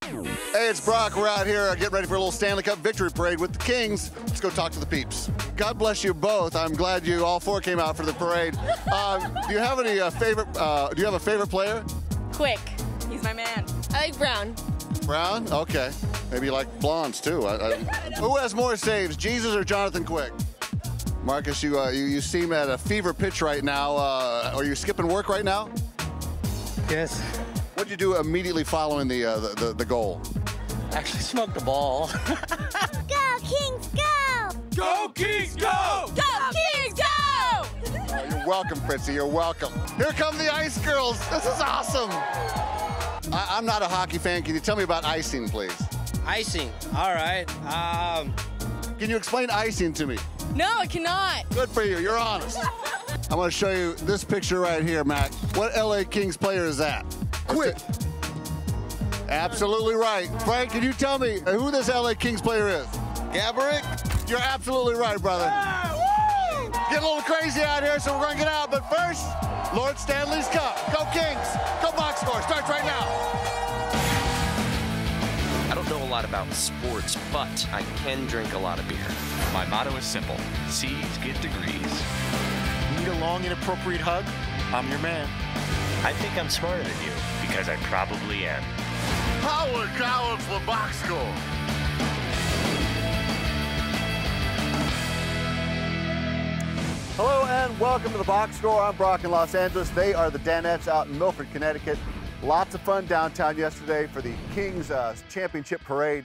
Hey, it's Brock. We're out here getting ready for a little Stanley Cup victory parade with the Kings. Let's go talk to the peeps. God bless you both. I'm glad you all four came out for the parade. Do you have any favorite? Do you have a favorite player? Quick. He's my man. I like Brown. Brown? Okay. Maybe you like blondes too. Who has more saves, Jesus or Jonathan Quick? Marcus, you seem at a fever pitch right now. Are you skipping work right now? Yes. What'd you do immediately following the goal? Actually smoked the ball. Go, Kings, go! Go, Kings, go! Go, Kings, go! Oh, you're welcome, Fritzy. You're welcome. Here come the Ice Girls. This is awesome. I'm not a hockey fan. Can you tell me about icing, please? Icing. All right. Can you explain icing to me? No, I cannot. Good for you. You're honest. I'm going to show you this picture right here, Mac. What LA Kings player is that? Quick. Absolutely right. Frank, can you tell me who this LA Kings player is? Gaborik? You're absolutely right, brother. Get a little crazy out here, so we're going to get out. But first, Lord Stanley's Cup. Go Kings. Go box score. Starts right now. I don't know a lot about sports, but I can drink a lot of beer. My motto is simple. C's get degrees. Need a long, inappropriate hug? I'm your man. I think I'm smarter than you, because I probably am. Howard Coward for box score. Hello and welcome to the box score. I'm Brock in Los Angeles. They are the Danettes out in Milford, Connecticut. Lots of fun downtown yesterday for the Kings championship parade.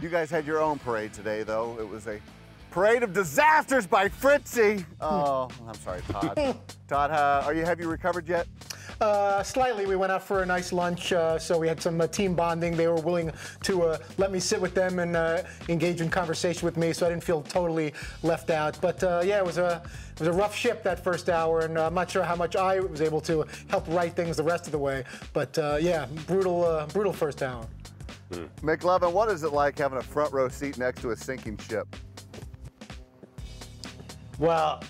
You guys had your own parade today, though. It was a parade of disasters by Fritzy. Oh, I'm sorry, Todd. Todd, have you recovered yet? Slightly. We went out for a nice lunch, so we had some team bonding. They were willing to let me sit with them and engage in conversation with me, so I didn't feel totally left out. But yeah, it was a rough ship that first hour, and I'm not sure how much I was able to help right things the rest of the way. But yeah, brutal first hour. McLovin, what is it like having a front row seat next to a sinking ship? Well,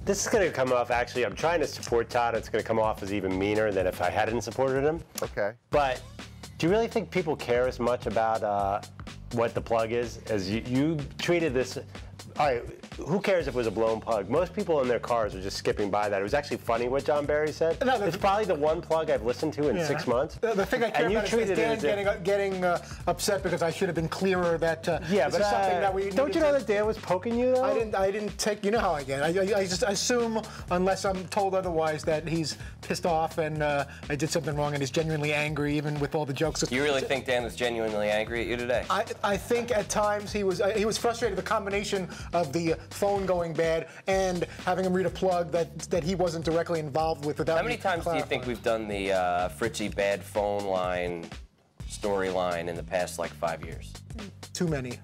this is going to come off, actually, I'm trying to support Todd. It's going to come off as even meaner than if I hadn't supported him. Okay. But do you really think people care as much about what the plug is as you treated this? All right, who cares if it was a blown plug? Most people in their cars are just skipping by that. It was actually funny what John Barry said. No, it's probably the one plug I've listened to in 6 months. The thing I care about is Dan getting upset because I should have been clearer that yeah, this is something that we don't you know that Dan was poking you, though? I didn't take, you know how I get. I just assume, unless I'm told otherwise, that he's pissed off and I did something wrong and he's genuinely angry, even with all the jokes. You really think Dan was genuinely angry at you today? I think at times he was frustrated. The combination of the phone going bad and having him read a plug that he wasn't directly involved with. Without how many times do you think we've done the Fritzy bad phone line storyline in the past like 5 years? Too many.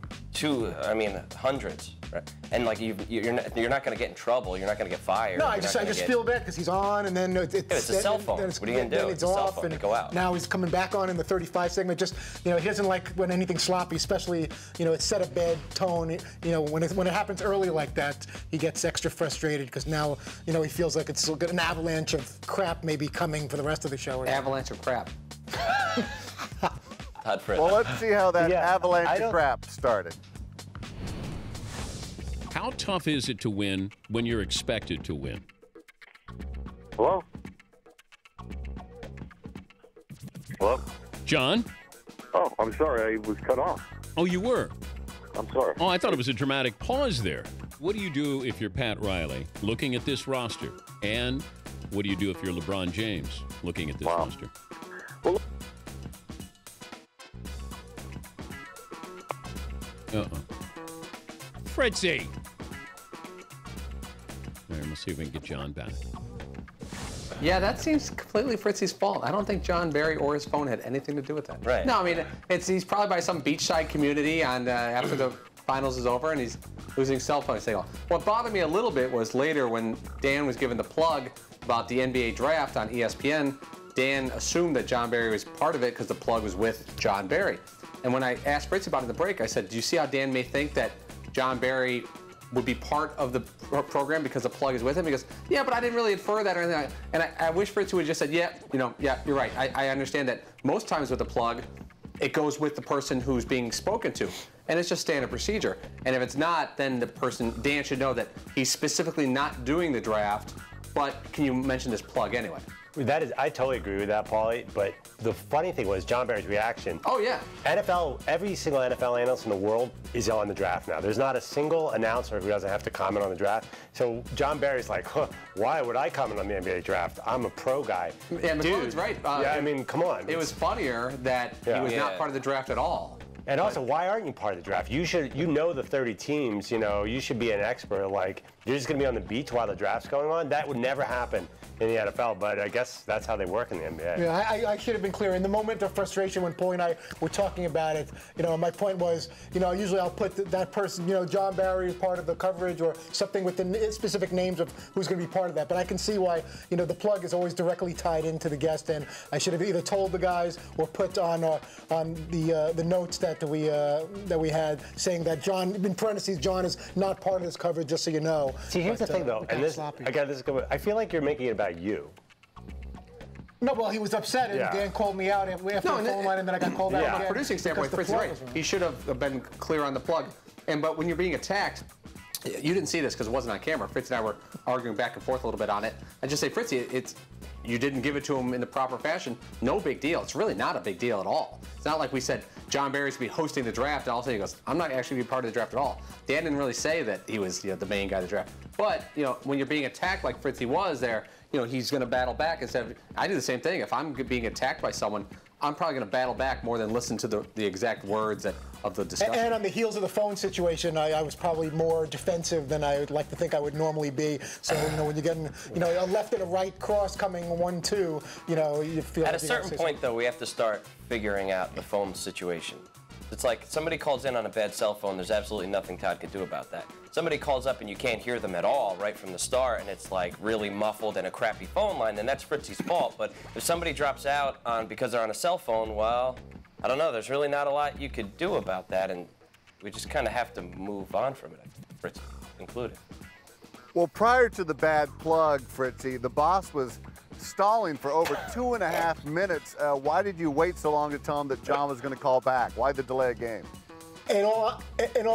I mean, hundreds. Right? And like you're not going to get in trouble. You're not going to get fired. No, I just feel bad because he's on and then it's a cell phone. What are you going to do? It's off and go out. Now he's coming back on in the 35 segment. Just he doesn't like when anything's sloppy, especially it set a bad tone. When it happens early like that, he gets extra frustrated because now he feels like it's an avalanche of crap maybe coming for the rest of the show. Avalanche of crap. Well, let's see how that avalanche of crap started. How tough is it to win when you're expected to win? Hello? Hello? John? Oh, I'm sorry. I was cut off. Oh, you were? I'm sorry. Oh, I thought it was a dramatic pause there. What do you do if you're Pat Riley looking at this roster? And what do you do if you're LeBron James looking at this roster? Well, Fritzy. All right, we'll see if we can get John back. Yeah, that seems completely Fritzy's fault. I don't think John Barry or his phone had anything to do with that. Right. No, I mean, he's probably by some beachside community and after the finals is over and he's losing cell phone signal. What bothered me a little bit was later when Dan was given the plug about the NBA draft on ESPN, Dan assumed that John Barry was part of it because the plug was with John Barry. And when I asked Fritz about it in the break, I said, do you see how Dan may think that John Barry would be part of the program because the plug is with him? He goes, yeah, but I didn't really infer that or anything. And I wish Fritz would have just said, yeah, you're right. I understand that most times with the plug, it goes with the person who's being spoken to. And it's just standard procedure. And if it's not, then the person, Dan should know that he's specifically not doing the draft, but can you mention this plug anyway? That is, I totally agree with that, Paulie. But the funny thing was John Barry's reaction. Oh yeah. NFL, every single NFL analyst in the world is on the draft now. There's not a single announcer who doesn't have to comment on the draft. So John Barry's like, huh, why would I comment on the NBA draft? I'm a pro guy. Yeah, McClellan's right. Yeah, I mean, come on. It was funnier that he was not part of the draft at all. And also, why aren't you part of the draft? You know the 30 teams, you should be an expert. Like, you're just going to be on the beach while the draft's going on? That would never happen in the NFL, but I guess that's how they work in the NBA. Yeah, I should have been clear. In the moment of frustration when Paul and I were talking about it, my point was, usually I'll put that person, John Barry is part of the coverage or something with the specific names of who's going to be part of that. But I can see why, the plug is always directly tied into the guest, and I should have either told the guys or put on the notes that we had saying that John, in parentheses, John is not part of this coverage, just so you know. See, here's the thing, though, and this, again, this is good. I feel like you're making it about you. No, well, he was upset, and Dan called me out after the phone line, and then I got called out again. From a producing standpoint, Fritz is right. He should have been clear on the plug. But when you're being attacked, you didn't see this because it wasn't on camera. Fritz and I were arguing back and forth a little bit on it. I just say, Fritzy, you didn't give it to him in the proper fashion. No big deal. It's really not a big deal at all. It's not like we said John Barry's going to be hosting the draft, and all of a sudden he goes, I'm not actually going to be part of the draft at all. Dan didn't really say that he was the main guy of the draft. But, when you're being attacked like Fritzy was there, he's going to battle back instead of, I do the same thing. If I'm being attacked by someone, I'm probably going to battle back more than listen to the exact words of the discussion. And on the heels of the phone situation, I was probably more defensive than I would like to think I would normally be. So, when you're getting, a left and a right cross coming 1-2, you feel. At a certain point, though, we have to start figuring out the phone situation. It's like somebody calls in on a bad cell phone, there's absolutely nothing Todd can do about that. Somebody calls up and you can't hear them at all right from the start, and it's like really muffled and a crappy phone line, then that's Fritzy's fault. But if somebody drops out because they're on a cell phone, well, I don't know, there's really not a lot you could do about that, and we just kind of have to move on from it, Fritzy included. Well, prior to the bad plug, Fritzy, the boss was stalling for over 2.5 minutes. Why did you wait so long to tell him that John was going to call back? Why the delay of game? In all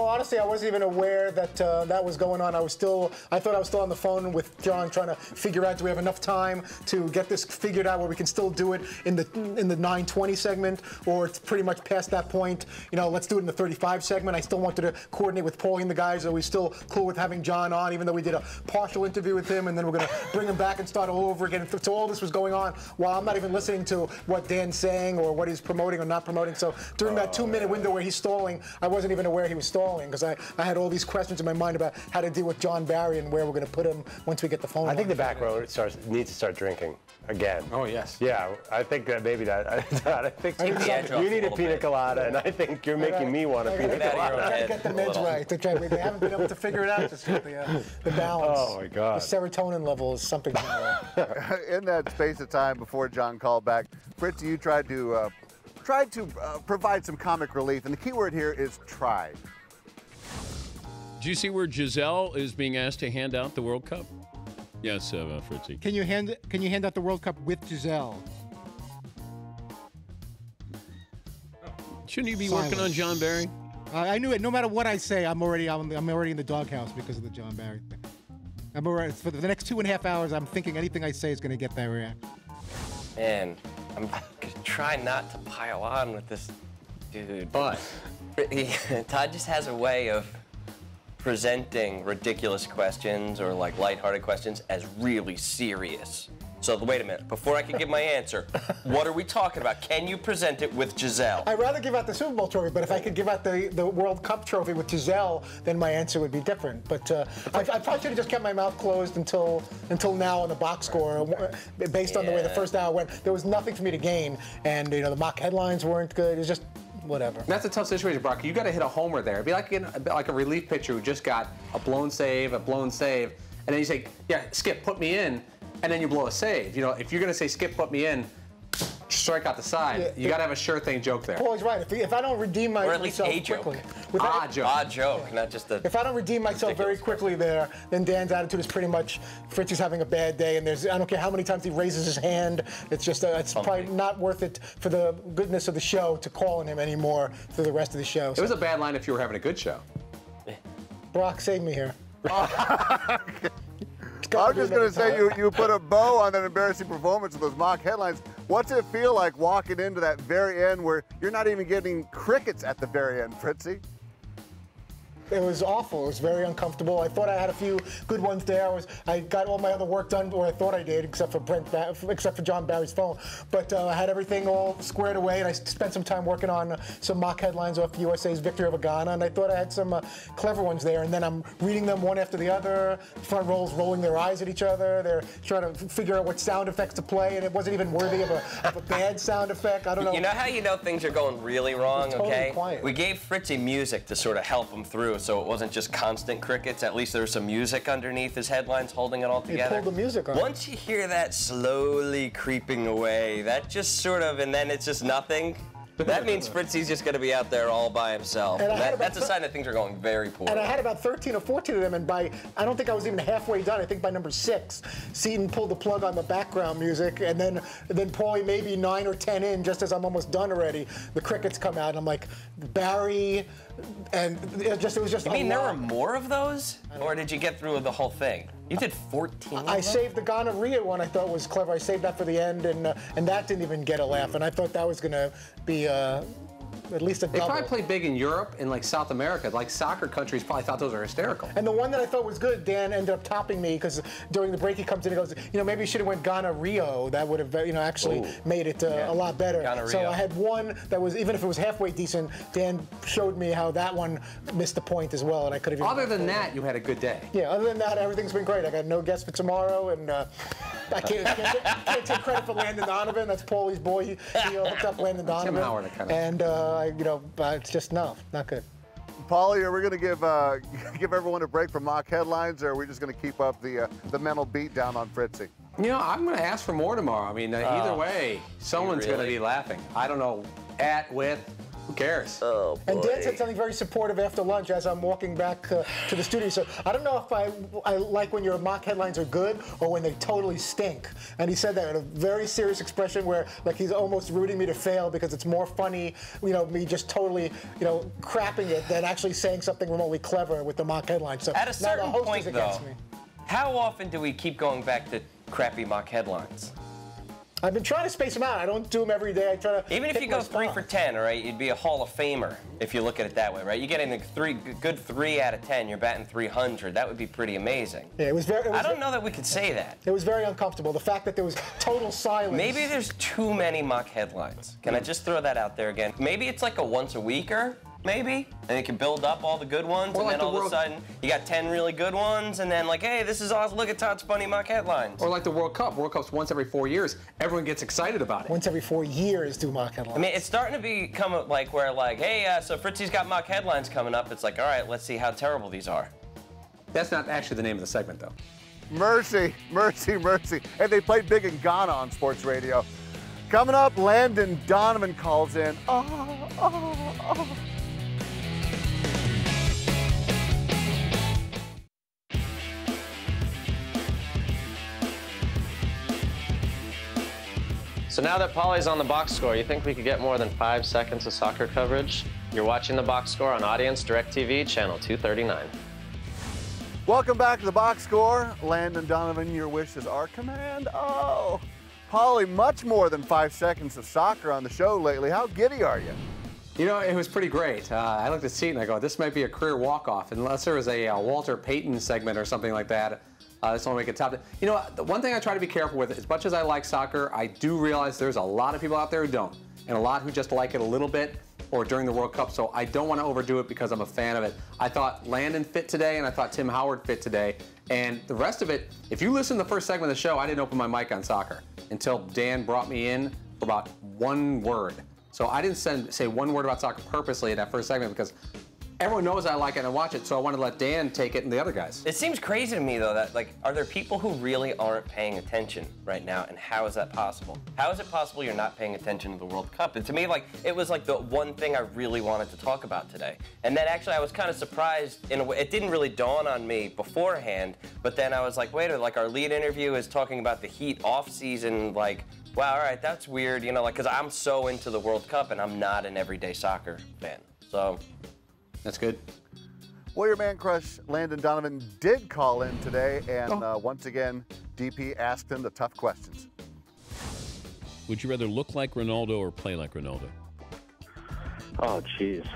honesty, I wasn't even aware that that was going on. I thought I was still on the phone with John trying to figure out, do we have enough time to get this figured out where we can still do it in the 9:20 segment, or it's pretty much past that point. Let's do it in the 35 segment. I still wanted to coordinate with Paulie and the guys. Are we still cool with having John on, even though we did a partial interview with him, and then we're going to bring him back and start all over again. So all this was going on while I'm not even listening to what Dan's saying or what he's promoting or not promoting. So during that 2-minute window where he's stalling, I wasn't even aware he was stalling because I had all these questions in my mind about how to deal with John Barry and where we're going to put him once we get the phone. I think the back row needs to start drinking again. Oh, yes. Yeah, I think that maybe that. I think you need a pina colada, and I think you're making me want a pina colada. I got to get the meds right. They haven't been able to figure it out just yet, the balance. Oh, my God. The serotonin level is something. In that space of time before John called back, Fritzy, you tried to provide some comic relief, and the key word here is tried. Do you see where Giselle is being asked to hand out the World Cup? Yes, Fritzy. Can you hand out the World Cup with Giselle? Shouldn't you be working on John Barry? I knew it. No matter what I say, I'm already in the doghouse because of the John Barry thing. I'm already, for the next 2.5 hours, I'm thinking anything I say is going to get that reaction. Man, I'm trying not to pile on with this dude, but Todd just has a way of presenting ridiculous questions or like lighthearted questions as really serious. So wait a minute, before I can give my answer, what are we talking about? Can you present it with Giselle? I'd rather give out the Super Bowl trophy, but if I could give out the World Cup trophy with Giselle, then my answer would be different. But I probably should have just kept my mouth closed until now on the box score. Based on the way the first hour went, there was nothing for me to gain, and the mock headlines weren't good. It was just whatever. That's a tough situation, Brock. You got to hit a homer there. It'd be like a relief pitcher who just got a blown save, and then you say, "Yeah, Skip, put me in." And then you blow a save. If you're going to say, Skip, put me in, strike out the side. Yeah, you got to have a sure thing joke there. Paul's right. If I don't redeem Or at least myself a joke. quickly, Odd joke, not just a. If I don't redeem myself very quickly there, then Dan's attitude is pretty much Fritzy's having a bad day, and I don't care how many times he raises his hand. It's just it's probably not worth it for the goodness of the show to call on him anymore for the rest of the show. It was a bad line if you were having a good show. Brock, save me here. I was just going to say, you put a bow on that embarrassing performance of those mock headlines. What's it feel like walking into that very end where you're not even getting crickets at the very end, Fritzy? It was awful. It was very uncomfortable. I thought I had a few good ones there. I got all my other work done, or I thought I did, except for John Barry's phone. But I had everything all squared away, and I spent some time working on some mock headlines off USA's victory over Ghana, and I thought I had some clever ones there. And then I'm reading them one after the other. Front rows rolling their eyes at each other. They're trying to figure out what sound effects to play, and it wasn't even worthy of a bad sound effect. I don't know. You know how you know things are going really wrong, totally okay? quiet. We gave Fritzy music to sort of help him through, so it wasn't just constant crickets. At least there was some music underneath his headlines holding it all together. He pulled the music on. Once you hear that slowly creeping away, that just sort of, and then it's just nothing. That means Fritzy's just going to be out there all by himself. That's a sign that things are going very poorly. And I had about 13 or 14 of them, and I don't think I was even halfway done. I think by number 6, Seaton pulled the plug on the background music, and then Paulie maybe 9 or 10 in, just as I'm almost done already, the crickets come out, and I'm like, Barry, and it was just. You mean there were more of those, or did you get through the whole thing? You did 14. I saved the gonorrhea one. I thought was clever. I saved that for the end, and that didn't even get a laugh. And I thought that was going to be at least a double. They probably played big in Europe and like South America. Like soccer countries probably thought those were hysterical. And the one that I thought was good, Dan ended up topping me because during the break he comes in and goes, maybe you should have went Ghana Rio. That would have, actually made it a lot better. So I had one that was, even if it was halfway decent, Dan showed me how that one missed the point as well, and I could have. Other than that, you had a good day. Yeah. Other than that, everything's been great. I got no guests for tomorrow, and I can't take credit for Landon Donovan. That's Paulie's boy. He hooked up Landon Donovan. Tim Howard, and it's just not good. Paulie, are we going to give everyone a break from mock headlines, or are we just going to keep up the mental beat down on Fritzy? I'm going to ask for more tomorrow. I mean, either way, someone's going to be laughing. I don't know, who cares? Oh, boy. And Dan said something very supportive after lunch as I'm walking back to the studio. So I don't know if I like when your mock headlines are good or when they totally stink. And he said that in a very serious expression where like he's almost rooting me to fail because it's more funny, me just totally, crapping it than actually saying something remotely clever with the mock headlines. So at a certain now the host point, is against though, me. how often do we keep going back to crappy mock headlines? I've been trying to space them out. I don't do them every day. I try to. Even if you go 3 for 10, all right, you'd be a Hall of Famer if you look at it that way, right? You get in a good 3 out of 10, you're batting 300. That would be pretty amazing. Yeah, it was very. I don't know that we could say that. It was very uncomfortable. The fact that there was total silence. Maybe there's too many mock headlines. Can I just throw that out there again? Maybe it's like a once-a-weeker. Maybe, and you can build up all the good ones, and then all of a sudden you got 10 really good ones, and then like, hey, this is awesome. Look at Todd's funny mock headlines. Or like the World Cup. World Cup's once every 4 years. Everyone gets excited about it. Once every 4 years, do mock headlines. I mean, it's starting to become like where like, hey, so Fritzy's got mock headlines coming up. It's like, all right, let's see how terrible these are. That's not actually the name of the segment, though. Mercy, mercy, mercy. And they played big in Ghana on sports radio. Coming up, Landon Donovan calls in. So now that Paulie's on the box score, you think we could get more than 5 seconds of soccer coverage? You're watching the box score on Audience DirecTV, channel 239. Welcome back to the box score. Landon Donovan, your wish is our command. Oh, Paulie, much more than 5 seconds of soccer on the show lately. How giddy are you? It was pretty great. I looked at Seaton and I go, this might be a career walk-off, unless there was a Walter Payton segment or something like that. This will make it top. The one thing I try to be careful with, as much as I like soccer, I do realize there's a lot of people out there who don't, and a lot who just like it a little bit or during the World Cup, so I don't want to overdo it because I'm a fan of it. I thought Landon fit today, and I thought Tim Howard fit today, and the rest of it, if you listen to the first segment of the show, I didn't open my mic on soccer until Dan brought me in for about 1 word. So I didn't say 1 word about soccer purposely in that first segment because everyone knows I like it and I watch it, so I wanted to let Dan take it and the other guys. It seems crazy to me, though, that, like, are there people who really aren't paying attention right now, and how is that possible? How is it possible you're not paying attention to the World Cup? And to me, like, it was, like, the one thing I really wanted to talk about today. And then, actually, I was kind of surprised in a way. It didn't really dawn on me beforehand, but then I was like, wait a minute, like, our lead interview is talking about the Heat off-season, like, wow, all right, that's weird, you know, like, because I'm so into the World Cup, and I'm not an everyday soccer fan. So... That's good. Well, your man crush, Landon Donovan, did call in today, and once again, DP asked him the tough questions. Would you rather look like Ronaldo or play like Ronaldo? Oh, jeez.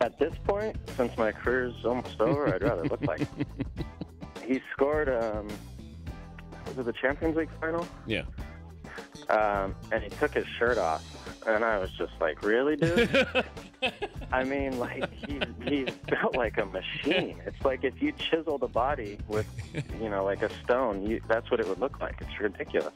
At this point, since my career's almost over, I'd rather look like him. He scored, was it the Champions League final? Yeah. And he took his shirt off. And I was just like, really, dude? I mean, like, he's built like a machine. It's like if you chiseled a body with, you know, like a stone, that's what it would look like. It's ridiculous.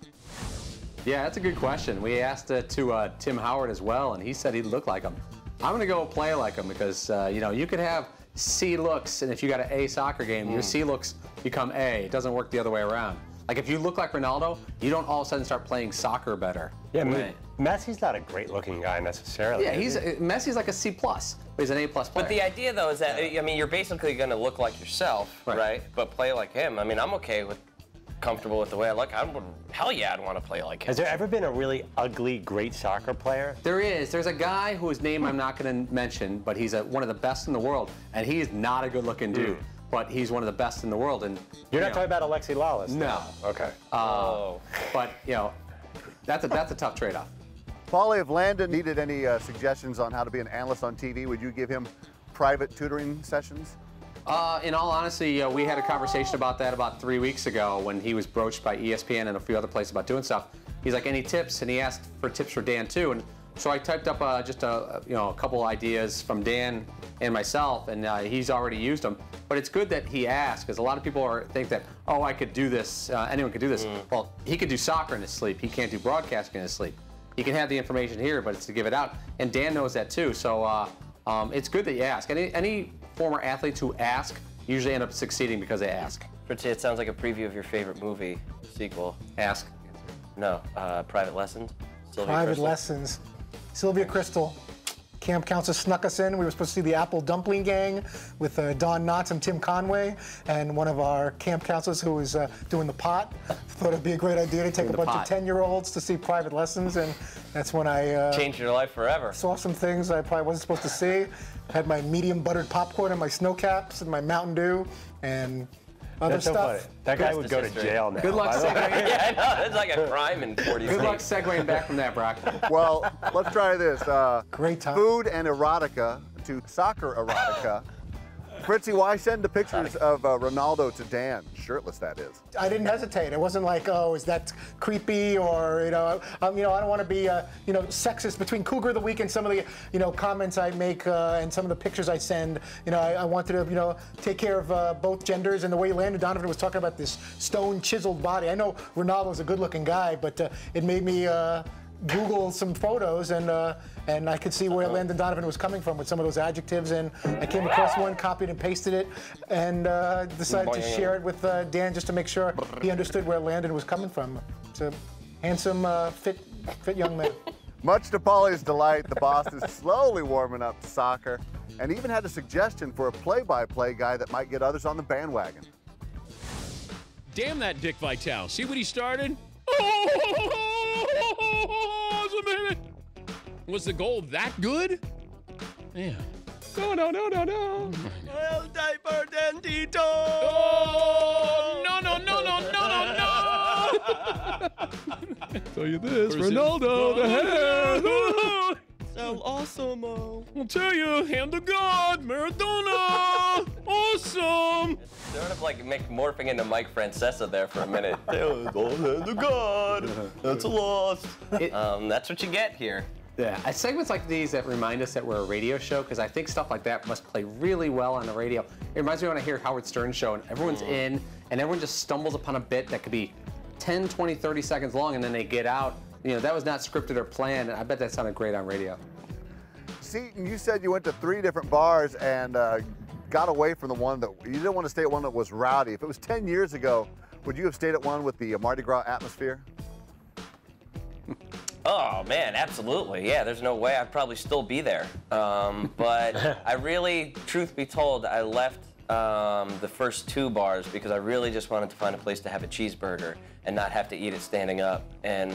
Yeah, that's a good question. We asked it to Tim Howard as well, and he said he'd look like him. I'm going to go play like him because, you know, you could have C looks, and if you got an A soccer game, your C looks become A. It doesn't work the other way around. Like, if you look like Ronaldo, you don't all of a sudden start playing soccer better. Yeah, Messi's not a great-looking guy necessarily. Yeah, Messi's like a C+, but he's an A+ player. But the idea, though, is that, I mean, you're basically going to look like yourself, right? But play like him. I mean, I'm okay with, comfortable with the way I look. Hell yeah, I'd want to play like him. Has there ever been a really ugly, great soccer player? There is. There's a guy whose name I'm not going to mention, but he's one of the best in the world, and he is not a good-looking dude. But he's one of the best in the world, and you're not talking about Alexi Lawless. No. Okay. But you know, that's a tough trade-off. Paulie, if Landon needed any suggestions on how to be an analyst on TV, would you give him private tutoring sessions? In all honesty, we had a conversation about that about 3 weeks ago when he was broached by ESPN and a few other places about doing stuff. He's like, any tips? And he asked for tips for Dan too. And so I typed up just a couple ideas from Dan and myself, and he's already used them. But it's good that he asked, because a lot of people think that, oh, I could do this, anyone could do this. Well, he could do soccer in his sleep. He can't do broadcasting in his sleep. He can have the information here, but it's to give it out. And Dan knows that too, so it's good that you ask. Any former athletes who ask usually end up succeeding because they ask. Fritzy, it sounds like a preview of your favorite movie sequel. Ask. No, Private Lessons. Private Lessons. Sylvia Crystal. Camp counselor snuck us in. We were supposed to see the Apple Dumpling Gang with Don Knotts and Tim Conway, and one of our camp counselors who was doing the pot thought it'd be a great idea to take a bunch of 10-year-olds to see Private Lessons, and that's when I changed your life forever. Saw some things I probably wasn't supposed to see. Had my medium buttered popcorn and my snow caps and my Mountain Dew and other stuff. So funny. That guy would go to jail now. Good luck segueing. Yeah, I know. That's like a crime in 40 Good luck segueing back from that, Brock. Well, let's try this. Great time. Food and erotica to soccer erotica. Fritzy, why send the pictures of Ronaldo to Dan? Shirtless, that is. I didn't hesitate. It wasn't like, oh, is that creepy, or I don't want to be sexist between Cougar of the Week and some of the comments I make and some of the pictures I send. I wanted to take care of both genders, and the way Landon Donovan was talking about this stone chiseled body. I know Ronaldo's a good-looking guy, but it made me Google some photos, and I could see where Landon Donovan was coming from with some of those adjectives, and I came across one, copied and pasted it, and decided to share it with Dan just to make sure he understood where Landon was coming from. It's a handsome, fit young man. Much to Paulie's delight, the boss is slowly warming up to soccer, and even had a suggestion for a play-by-play guy that might get others on the bandwagon. Damn that Dick Vitale. See what he started? Was the goal that good? Yeah. No. El diaper dentito. Oh, no. Tell you this, Ronaldo, the hair. So awesome. I'll tell you, hand to God, Maradona, awesome. Sort of like morphing into Mike Francesa there for a minute. Hand to God, that's a loss. That's what you get here. Yeah, segments like these that remind us that we're a radio show, because I think stuff like that must play really well on the radio. It reminds me when I hear Howard Stern's show and everyone's in and everyone just stumbles upon a bit that could be 10, 20, 30 seconds long, and then they get out. That was not scripted or planned, and I bet that sounded great on radio. Seton, you said you went to 3 different bars and got away from the one that you didn't want to stay at one that was rowdy. If it was 10 years ago, would you have stayed at one with the Mardi Gras atmosphere? Oh man, absolutely. Yeah, there's no way I'd probably still be there. But I really, truth be told, I left the first 2 bars because I really just wanted to find a place to have a cheeseburger and not have to eat it standing up. And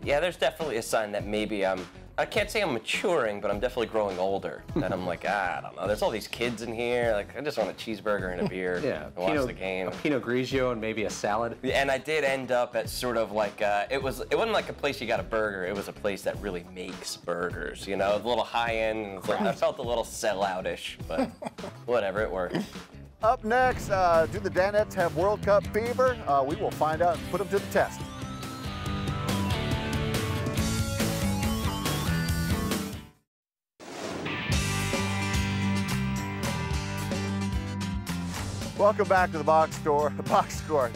yeah, there's definitely a sign that maybe I can't say I'm maturing, but I'm definitely growing older. And I'm like, I don't know. There's all these kids in here. Like, I just want a cheeseburger and a beer and watch the game. A Pinot Grigio and maybe a salad. And I did end up at sort of like, it wasn't like a place you got a burger. It was a place that really makes burgers, you know, a little high-end. I felt a little sell-out-ish, but whatever, it worked. Up next, do the Danettes have World Cup fever? We will find out and put them to the test. Welcome back to the box score.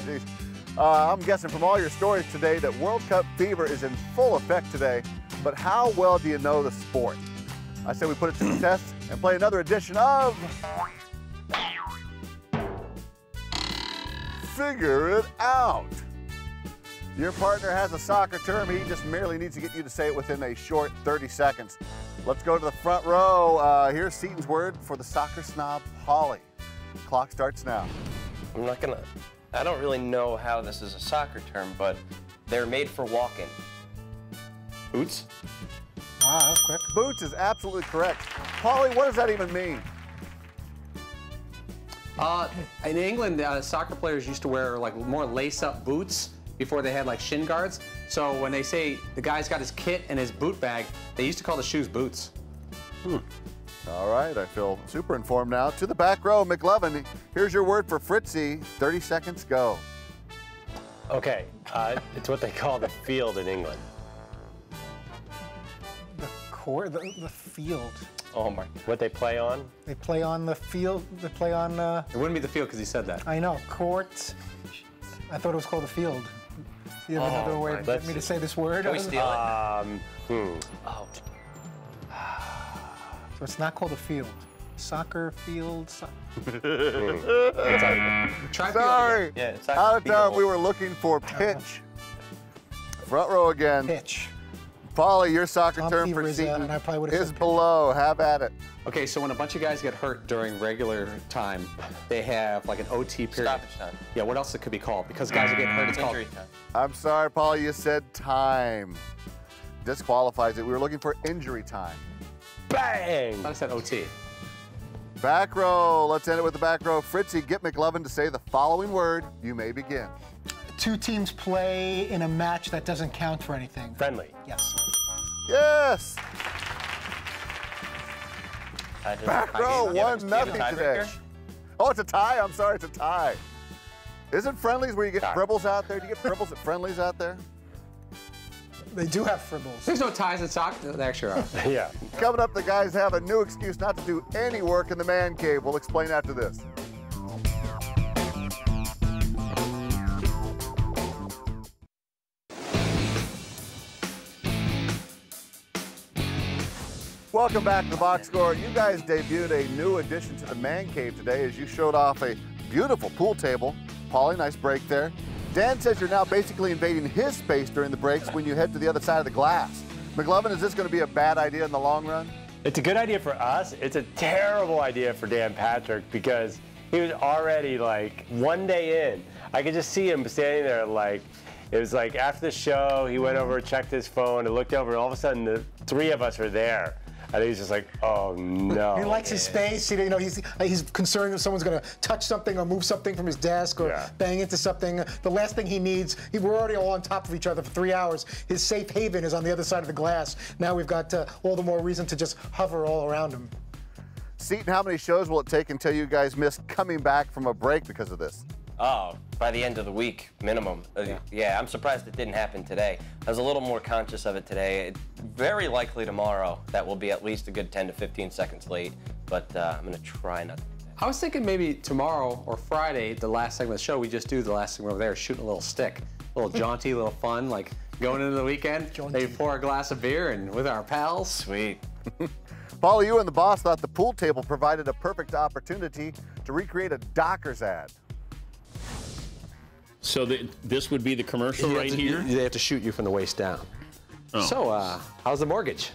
Geez. I'm guessing from all your stories today that World Cup fever is in full effect today, but how well do you know the sport? I say we put it to the test and play another edition of Figure It Out. Your partner has a soccer term. He just merely needs to get you to say it within a short 30 seconds. Let's go to the front row. Here's Seton's word for the soccer snob, Holly. Clock starts now. I don't really know how this is a soccer term, but they're made for walking. Boots? Wow, that was quick. Boots is absolutely correct. Holly, what does that even mean? In England, soccer players used to wear like more lace-up boots before they had like shin guards. So when they say the guy's got his kit and his boot bag, they used to call the shoes boots. All right, I feel super informed now. To the back row, McLovin, here's your word for Fritzy. 30 seconds, go. Okay, it's what they call the field in England. The field. Oh my. What they play on? They play on the field. They play on. It wouldn't be the field because he said that. I know, court. I thought it was called the field. You have another way to get me to say this word? Can we steal it? Oh. So it's not called a field. Soccer field. Sorry. Yeah, it's out of time. We were looking for pitch. Front row again. Pitch. Polly, your soccer term for Seton is below. Have at it. Okay, so when a bunch of guys get hurt during regular time, they have like an OT period. Stoppage time. Yeah, what else it could be called? Because guys are getting hurt, it's called injury time. I'm sorry, Polly, you said time. Disqualifies it. We were looking for injury time. Bang! I thought I said OT. Back row. Let's end it with the back row. Fritzy, get McLovin to say the following word. You may begin. 2 teams play in a match that doesn't count for anything. Friendly. Yes. Yes. Back row, 1-0 today. Oh, it's a tie. I'm sorry, it's a tie. Isn't friendlies where you get fribbles out there? Do you get fribbles at friendlies out there? They do have fribbles. There's no ties in soccer. There actually are. Yeah. Coming up, the guys have a new excuse not to do any work in the man cave. We'll explain after this. Welcome back to the box score. You guys debuted a new addition to the man cave today as you showed off a beautiful pool table. Paulie, nice break there. Dan says you're now basically invading his space during the breaks when you head to the other side of the glass. McLovin, is this going to be a bad idea in the long run? It's a good idea for us. It's a terrible idea for Dan Patrick because he was already like 1 day in. I could just see him standing there like, it was like after the show, he went over, checked his phone, and looked over, and all of a sudden the 3 of us were there. And he's just like, oh no. He likes his space. You know, he's concerned if someone's going to touch something or move something from his desk or bang into something. The last thing he needs, we're already all on top of each other for 3 hours. His safe haven is on the other side of the glass. Now we've got all the more reason to just hover all around him. Seton, how many shows will it take until you guys miss coming back from a break because of this? Oh, by the end of the week, minimum. Yeah, I'm surprised it didn't happen today. I was a little more conscious of it today. Very likely tomorrow that will be at least a good 10 to 15 seconds late, but I'm going to try not to. I was thinking maybe tomorrow or Friday, the last segment of the show, we just do the last segment over there, shooting a little stick. A little jaunty, a little fun, like going into the weekend, maybe pour a glass of beer and with our pals. Sweet. Paula, you and the boss thought the pool table provided a perfect opportunity to recreate a Dockers ad. So this would be the commercial right here? They have to shoot you from the waist down. Oh. So, how's the mortgage?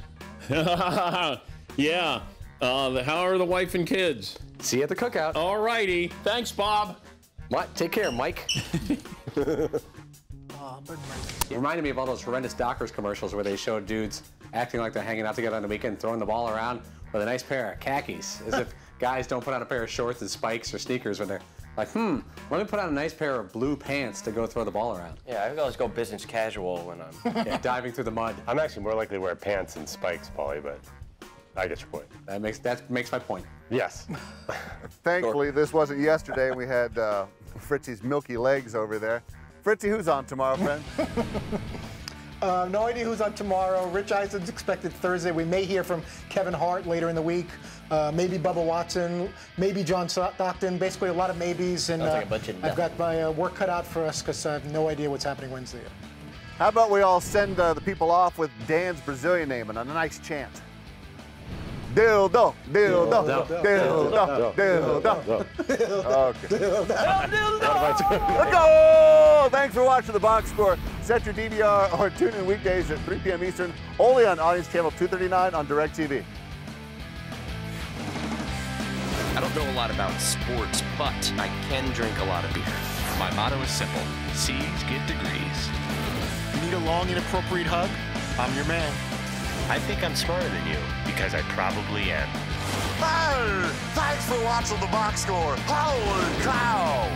Yeah. How are the wife and kids? See you at the cookout. All righty. Thanks, Bob. Take care, Mike. It reminded me of all those horrendous Dockers commercials where they showed dudes acting like they're hanging out together on the weekend, throwing the ball around with a nice pair of khakis, as if guys don't put on a pair of shorts and spikes or sneakers when they're like, let me put on a nice pair of blue pants to go throw the ball around. Yeah, I always go business casual when I'm diving through the mud. I'm actually more likely to wear pants and spikes, Paulie, but I get your point. That makes my point. Yes. Thankfully, this wasn't yesterday. We had Fritzy's milky legs over there. Fritzy, who's on tomorrow, friend? No idea who's on tomorrow. Rich Eisen's expected Thursday. We may hear from Kevin Hart later in the week. Maybe Bubba Watson. Maybe John Stockton. Basically, a lot of maybes. And like a bunch of I've got my work cut out for us because I have no idea what's happening Wednesday. How about we all send the people off with Dan's Brazilian name and a nice chant? Dildo, dildo, dildo, dildo. Okay. Let's go! Thanks for watching the box score. Set your DVR or tune in weekdays at 3 p.m. Eastern, only on Audience Channel 239 on DirecTV. I don't know a lot about sports, but I can drink a lot of beer. My motto is simple: C's get degrees. Need a long, inappropriate hug? I'm your man. I think I'm smarter than you, because I probably am. Hey! Thanks for watching the box score. Holy cow!